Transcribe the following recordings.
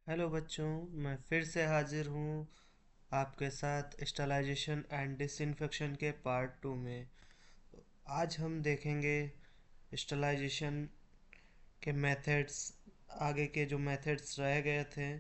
Hello बच्चों, मैं फिर से हाजिर हूँ आपके साथ स्टरलाइजेशन एंड डिसइंफेक्शन के पार्ट 2 में। आज हम देखेंगे स्टरलाइजेशन के मेथड्स। आगे के जो मेथड्स रह गए थे,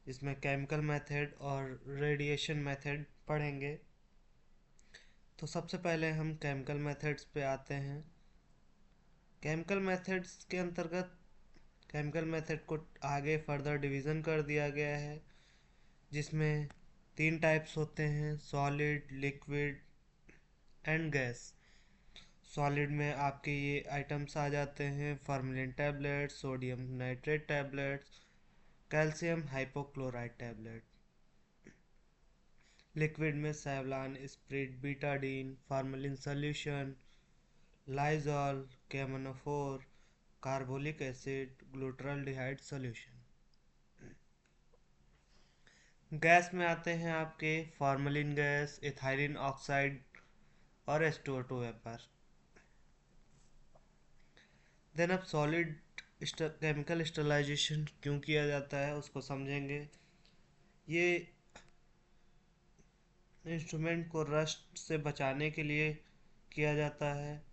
इसमें केमिकल मेथड और रेडिएशन मेथड पढ़ेंगे। तो सबसे पहले हम केमिकल मेथड्स पे आते हैं। केमिकल मेथड्स के अंतर्गत केमिकल मेथड को आगे फर्दर डिवीज़न कर दिया गया है, जिसमें 3 टाइप्स होते हैं: solid, liquid and gas. Solid में आपके ये आइटम्स आ जाते हैं: formalin tablet, sodium nitrate tablets, calcium hypochloride tablet. Liquid में Savlon, spirit, Betadine, formalin solution, Lysol, केमोनोफोर, carbolic acid, glutaraldehyde solution. Gas में आते हैं आपके फॉर्मेलिन गैस, इथाइलिन ऑक्साइड और H2O2 वेपर। देन अब सॉलिड केमिकल स्टरलाइजेशन क्यों किया जाता है उसको समझेंगे। ये इंस्ट्रूमेंट को रस्ट से बचाने के लिए किया जाता है,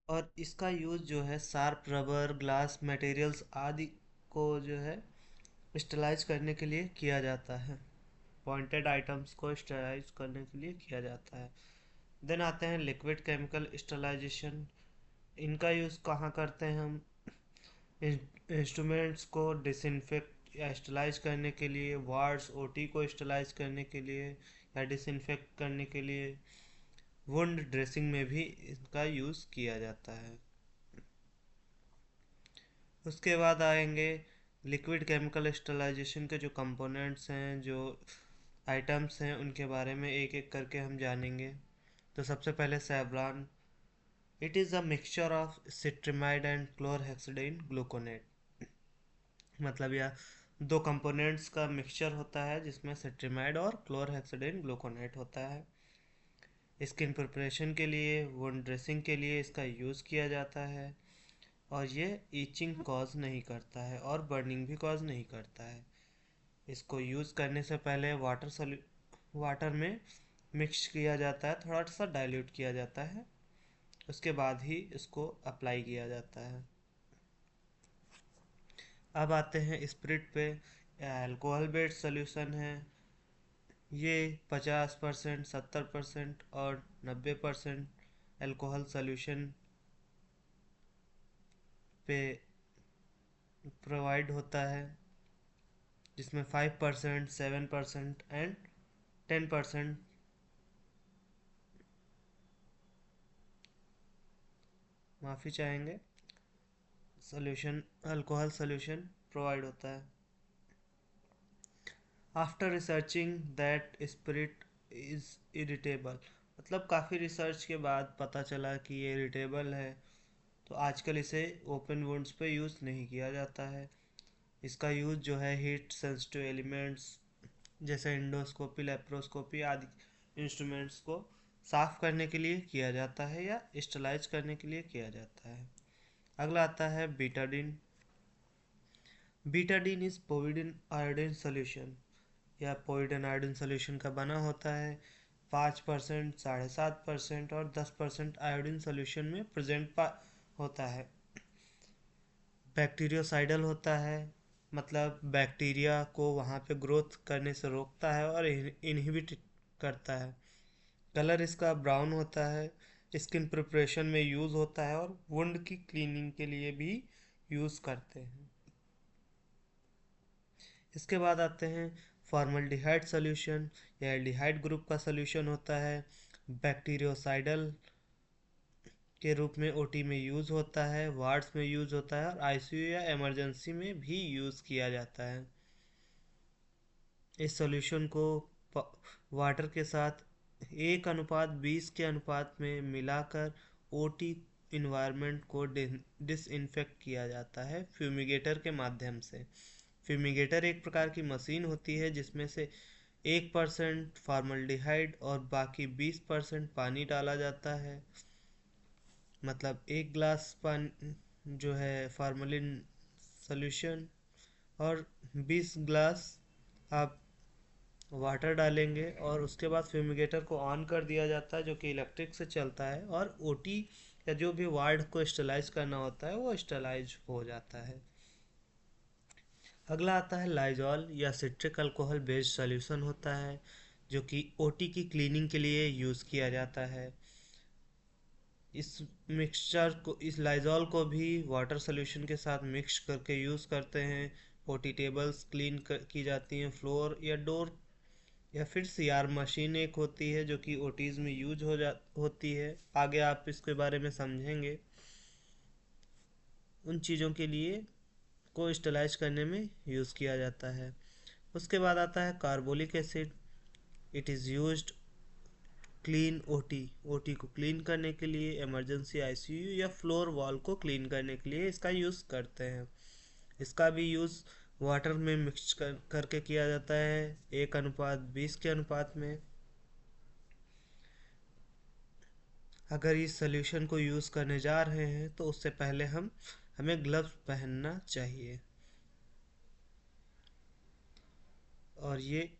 और इसका यूज़ जो है शार्प रबर, ग्लास मटेरियल्स आदि को जो है स्टरलाइज करने के लिए किया जाता है। पॉइंटेड आइटम्स को स्टरलाइज करने के लिए किया जाता है। देन आते हैं लिक्विड केमिकल स्टरलाइजेशन। इनका यूज़ कहाँ करते हैं हम? इंस्ट्रूमेंट्स को डिसइंफेक्ट या स्टरलाइज करने के लिए, वार्ड्स ओटी को स्टरलाइज करने के लिए या डिसइंफेक्ट करने के लिए, वुंड ड्रेसिंग में भी इसका यूज़ किया जाता है। उसके बाद आएंगे लिक्विड केमिकल स्टरलाइजेशन के जो कंपोनेंट्स हैं, जो आइटम्स हैं, उनके बारे में एक एक करके हम जानेंगे। तो सबसे पहले Savlon. It is a mixture of cetrimide and chlorhexidine gluconate. मतलब यह दो कंपोनेंट्स का मिक्सचर होता है जिसमें सिट्रिमाइड और क्लोरहेक्सिडिन ग्लूकोनेट होता है। स्किन प्रिपरेशन के लिए, वुंड ड्रेसिंग के लिए इसका यूज़ किया जाता है, और ये ईचिंग कॉज नहीं करता है और बर्निंग भी कॉज नहीं करता है। इसको यूज़ करने से पहले वाटर में मिक्स किया जाता है, थोड़ा सा डाइल्यूट किया जाता है, उसके बाद ही इसको अप्लाई किया जाता है। अब आते हैं स्पिरिट पे। अल्कोहल बेस्ड सोल्यूशन है। ये 50%, 70% और 90% अल्कोहल सोल्यूशन पे प्रोवाइड होता है, जिसमें 5%, 7% एंड 10% माफ़ी चाहेंगे सोल्यूशन, अल्कोहल सोल्यूशन प्रोवाइड होता है। After researching that spirit is irritable, मतलब काफ़ी रिसर्च के बाद पता चला कि ये इरिटेबल है, तो आजकल इसे ओपन वुंड्स पे यूज़ नहीं किया जाता है। इसका यूज़ जो है हीट सेंसिटिव एलिमेंट्स जैसे इंडोस्कोपी, लेप्रोस्कोपी आदि इंस्ट्रूमेंट्स को साफ करने के लिए किया जाता है या स्टरलाइज करने के लिए किया जाता है। अगला आता है Betadine. Betadine is povidone iodine solution, या पोविडन आयोडीन सोल्यूशन का बना होता है। 5%, 7.5% और 10% आयोडीन सोल्यूशन में प्रेजेंट होता है। बैक्टीरियोसाइडल होता है, मतलब बैक्टीरिया को वहाँ पे ग्रोथ करने से रोकता है और इनहिबिट करता है। कलर इसका ब्राउन होता है। स्किन प्रिपरेशन में यूज़ होता है और वुंड की क्लीनिंग के लिए भी यूज़ करते हैं। इसके बाद आते हैं फॉर्मल्डिहाइड सॉल्यूशन, या एल्डिहाइड ग्रुप का सॉल्यूशन होता है। बैक्टीरियोसाइडल के रूप में ओटी में यूज़ होता है, वार्ड्स में यूज़ होता है और आईसीयू या इमरजेंसी में भी यूज़ किया जाता है। इस सॉल्यूशन को वाटर के साथ 1:20 के अनुपात में मिलाकर ओटी इन्वायरमेंट को डिसइंफेक्ट किया जाता है फ्यूमिगेटर के माध्यम से। फ्यूमिगेटर एक प्रकार की मशीन होती है जिसमें से 1% फॉर्मल्डिहाइड और बाकी 20% पानी डाला जाता है, मतलब 1 ग्लास पानी जो है फॉर्मेलिन सॉल्यूशन, और 20 ग्लास आप वाटर डालेंगे, और उसके बाद फ्यूमिगेटर को ऑन कर दिया जाता है जो कि इलेक्ट्रिक से चलता है, और ओटी या जो भी वार्ड को स्टरलाइज करना होता है वो स्टरलाइज हो जाता है। अगला आता है लाइजॉल या सिट्रिक अल्कोहल बेस्ड सॉल्यूशन होता है, जो कि ओटी की क्लीनिंग के लिए यूज़ किया जाता है। इस लाइजॉल को भी वाटर सॉल्यूशन के साथ मिक्स करके यूज़ करते हैं। ओटी टेबल्स क्लीन की जाती हैं, फ्लोर या डोर, या फिर सीआर मशीन एक होती है जो कि ओटीज में यूज होती है। आगे आप इसके बारे में समझेंगे। उन चीज़ों के लिए को स्टेलाइज करने में यूज़ किया जाता है। उसके बाद आता है carbolic acid. It is used clean OT. OT को क्लीन करने के लिए, इमरजेंसी आईसीयू या फ्लोर वॉल को क्लीन करने के लिए इसका यूज़ करते हैं। इसका भी यूज़ वाटर में मिक्स करके किया जाता है 1:20 के अनुपात में। अगर इस सॉल्यूशन को यूज़ करने जा रहे हैं तो उससे पहले हमें ग्लव्स पहनना चाहिए। और ये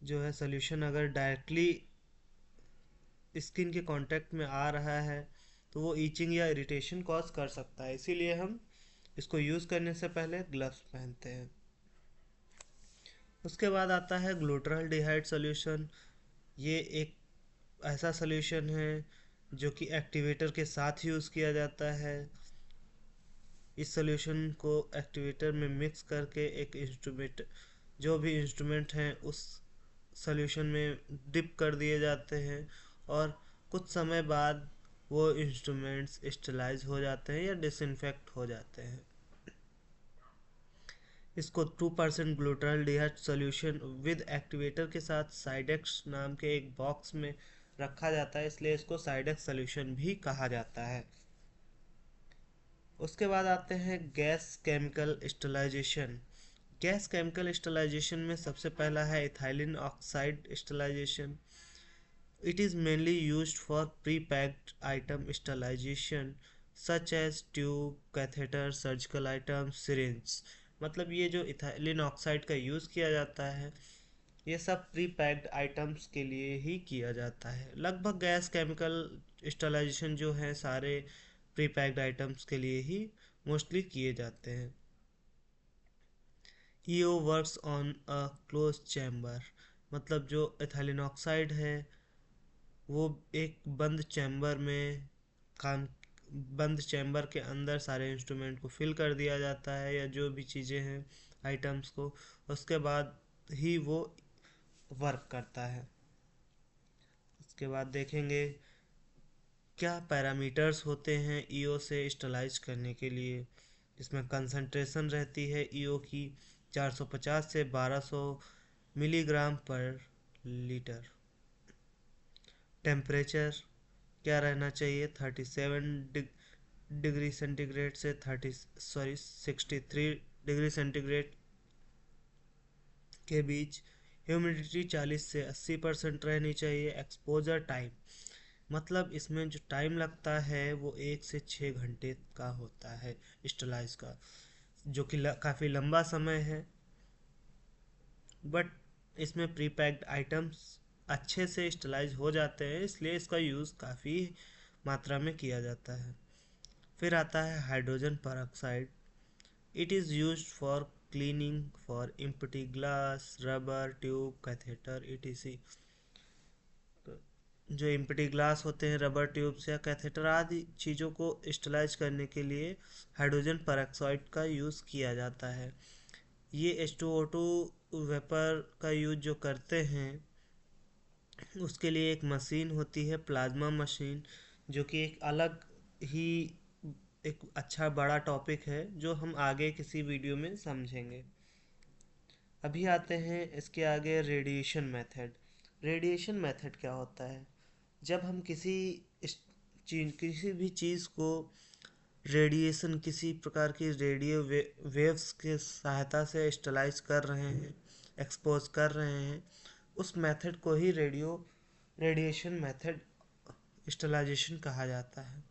जो है सॉल्यूशन अगर डायरेक्टली स्किन के कांटेक्ट में आ रहा है तो वो ईचिंग या इरिटेशन कॉज कर सकता है, इसीलिए हम इसको यूज़ करने से पहले ग्लव्स पहनते हैं। उसके बाद आता है ग्लूटाल्डिहाइड सॉल्यूशन। ये एक ऐसा सॉल्यूशन है जो कि एक्टिवेटर के साथ यूज़ किया जाता है। इस सॉल्यूशन को एक्टिवेटर में मिक्स करके एक इंस्ट्रूमेंट, जो भी इंस्ट्रूमेंट हैं उस सॉल्यूशन में डिप कर दिए जाते हैं, और कुछ समय बाद वो इंस्ट्रूमेंट्स स्टेलाइज हो जाते हैं या डिसइंफेक्ट हो जाते हैं। इसको 2% ग्लूटाल्डिहाइड सॉल्यूशन विद एक्टिवेटर के साथ साइडेक्स नाम के एक बॉक्स में रखा जाता है, इसलिए इसको साइडेक्स सॉल्यूशन भी कहा जाता है। उसके बाद आते हैं gas chemical sterilisation. Gas chemical sterilisation में सबसे पहला है ethylene oxide sterilisation. It is mainly used for pre packed item sterilisation such as tube, catheter, surgical item, syringe. मतलब ये जो इथाइलिन ऑक्साइड का यूज़ किया जाता है ये सब प्री पैक्ड आइटम्स के लिए ही किया जाता है। लगभग गैस केमिकल स्टरलाइजेशन जो है सारे प्री पैक्ड आइटम्स के लिए ही मोस्टली किए जाते हैं। EO works on a close chamber. मतलब जो एथिलीन ऑक्साइड है वो एक बंद चैम्बर में काम बंद चैम्बर के अंदर सारे इंस्ट्रूमेंट को फिल कर दिया जाता है या जो भी चीज़ें हैं आइटम्स को, उसके बाद ही वो वर्क करता है। उसके बाद देखेंगे क्या पैरामीटर्स होते हैं ईओ से स्टरलाइज करने के लिए। इसमें कंसंट्रेशन रहती है ईओ की 450 से 1200 मिलीग्राम पर लीटर। टेम्परेचर क्या रहना चाहिए, 37 डिग्री सेंटीग्रेड से 63 डिग्री सेंटीग्रेड के बीच। ह्यूमिडिटी 40 से 80% रहनी चाहिए। एक्सपोजर टाइम, मतलब इसमें जो टाइम लगता है वो 1 से 6 घंटे का होता है स्टरलाइज का, जो कि काफ़ी लंबा समय है। बट इसमें प्री पैक्ड आइटम्स अच्छे से स्टरलाइज हो जाते हैं, इसलिए इसका यूज़ काफ़ी मात्रा में किया जाता है। फिर आता है hydrogen peroxide. It is used for cleaning for empty glass, rubber tube, catheter etc। जो एम्प्टी ग्लास होते हैं, रबर ट्यूब्स या कैथेटर आदि चीज़ों को स्टरलाइज करने के लिए हाइड्रोजन परऑक्साइड का यूज़ किया जाता है। ये H2O2 वेपर का यूज़ जो करते हैं उसके लिए एक मशीन होती है, प्लाज्मा मशीन, जो कि एक अलग ही एक अच्छा बड़ा टॉपिक है जो हम आगे किसी वीडियो में समझेंगे। अभी आते हैं इसके आगे रेडिएशन मेथड। रेडिएशन मेथड क्या होता है, जब हम किसी भी चीज़ को रेडिएशन, किसी प्रकार की रेडियो वेव्स के सहायता से स्टरलाइज कर रहे हैं, एक्सपोज कर रहे हैं, उस मेथड को ही रेडिएशन मेथड स्टरलाइजेशन कहा जाता है।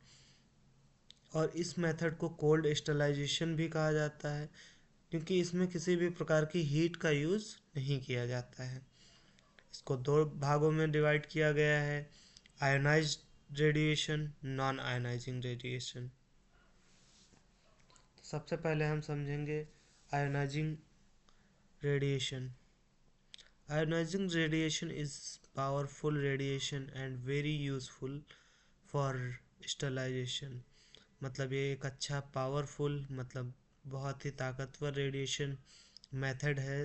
और इस मेथड को कोल्ड स्टरलाइजेशन भी कहा जाता है, क्योंकि इसमें किसी भी प्रकार की हीट का यूज़ नहीं किया जाता है। इसको दो भागों में डिवाइड किया गया है, ionised radiation, non ionizing radiation. सबसे पहले हम समझेंगे ionising radiation. Ionizing radiation is powerful radiation and very useful for sterilization. मतलब ये एक अच्छा पावरफुल मतलब बहुत ही ताकतवर रेडिएशन मेथड है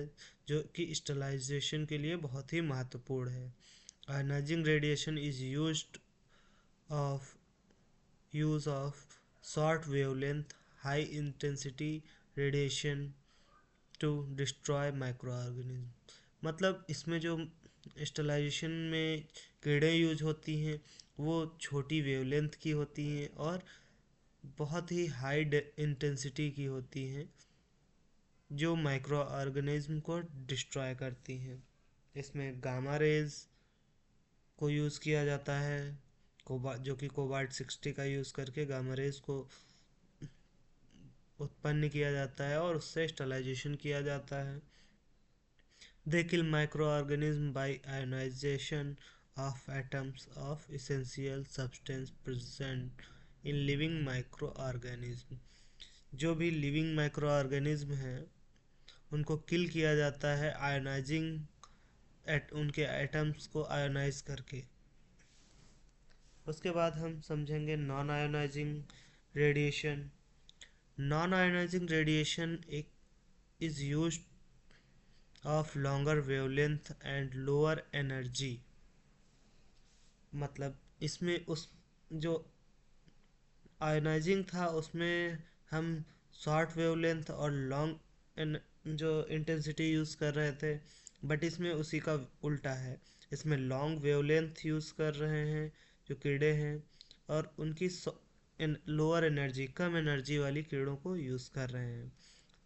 जो कि स्टरलाइजेशन के लिए बहुत ही महत्वपूर्ण है। Ionising radiation is use of short wavelength high intensity radiation to destroy micro organism. मतलब इसमें जो स्टरलाइजेशन में किरणें यूज होती हैं वो छोटी वेवलेंथ की होती हैं और बहुत ही हाई इंटेंसिटी की होती हैं जो माइक्रो ऑर्गेनिज्म को डिस्ट्रॉय करती हैं। इसमें गामा रेज को यूज़ किया जाता है, जो कि कोबाल्ट 60 का यूज़ करके गामा रेज को उत्पन्न किया जाता है और उससे स्टरलाइजेशन किया जाता है। They kill microorganisms by ionization of atoms of essential substance present in living microorganism. जो भी लिविंग माइक्रो ऑर्गेनिज्म हैं उनको किल किया जाता है आयोनाइजिंग उनके एटम्स को आयोनाइज करके। उसके बाद हम समझेंगे non ionizing radiation. Non ionizing radiation एक is used of longer wavelength and lower energy. मतलब इसमें उस जो आयोनाइजिंग था उसमें हम शॉर्ट वेवलेंथ और लॉन्ग जो इंटेंसिटी यूज़ कर रहे थे, बट इसमें उसी का उल्टा है। इसमें लॉन्ग वेवलेंथ यूज़ कर रहे हैं जो कीड़े हैं और उनकी लोअर एनर्जी कम एनर्जी वाली कीड़ों को यूज़ कर रहे हैं,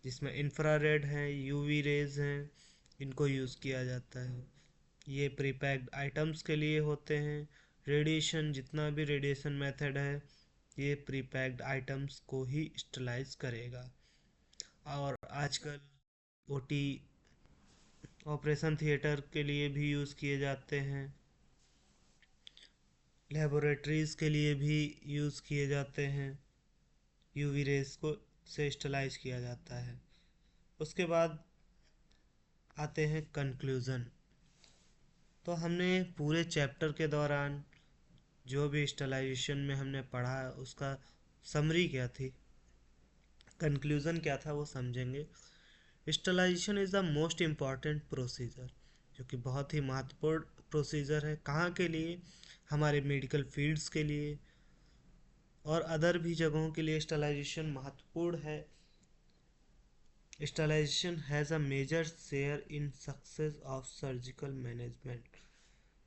जिसमें इंफ्रारेड हैं, यूवी रेज हैं, इनको यूज़ किया जाता है। ये प्रीपैक्ड आइटम्स के लिए होते हैं। रेडिएशन जितना भी रेडिएशन मेथड है ये प्रीपैक्ड आइटम्स को ही स्टरलाइज करेगा। और आजकल ओटी ऑपरेशन थिएटर के लिए भी यूज़ किए जाते हैं, लेबोरेटरीज़ के लिए भी यूज़ किए जाते हैं। यूवी रेस को से स्टरलाइज किया जाता है। उसके बाद आते हैं कंक्लूज़न। तो हमने पूरे चैप्टर के दौरान जो भी स्टरलाइजेशन में हमने पढ़ा उसका समरी क्या थी, कंक्लूज़न क्या था, वो समझेंगे। Sterilisation is the most important procedure, जो कि बहुत ही महत्वपूर्ण प्रोसीजर है। कहाँ के लिए? हमारे मेडिकल फील्ड्स के लिए और अदर भी जगहों के लिए स्टरलाइजेशन महत्वपूर्ण है। Sterilisation has a major share in success of surgical management.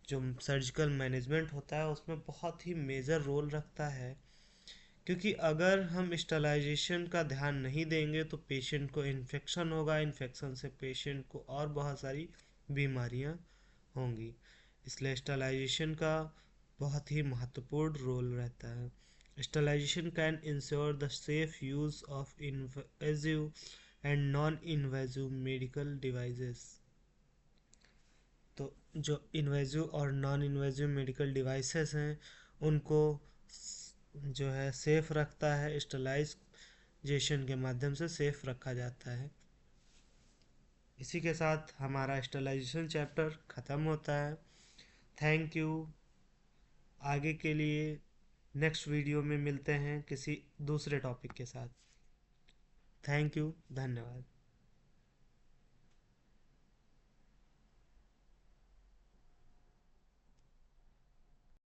जो सर्जिकल मैनेजमेंट होता है उसमें बहुत ही मेजर रोल रखता है, क्योंकि अगर हम स्टरलाइजेशन का ध्यान नहीं देंगे तो पेशेंट को इन्फेक्शन होगा, इन्फेक्शन से पेशेंट को और बहुत सारी बीमारियां होंगी। इसलिए स्टरलाइजेशन का बहुत ही महत्वपूर्ण रोल रहता है। Sterilisation can ensure the safe use of invasive and non invasive medical devices. तो जो इन्वेजिव और नॉन इन्वेजिव मेडिकल डिवाइसेस हैं उनको जो है सेफ रखता है, स्टरलाइजेशन के माध्यम से सेफ रखा जाता है। इसी के साथ हमारा स्टरलाइजेशन चैप्टर ख़त्म होता है। Thank you. आगे के लिए नेक्स्ट वीडियो में मिलते हैं किसी दूसरे टॉपिक के साथ। थैंक यू, धन्यवाद।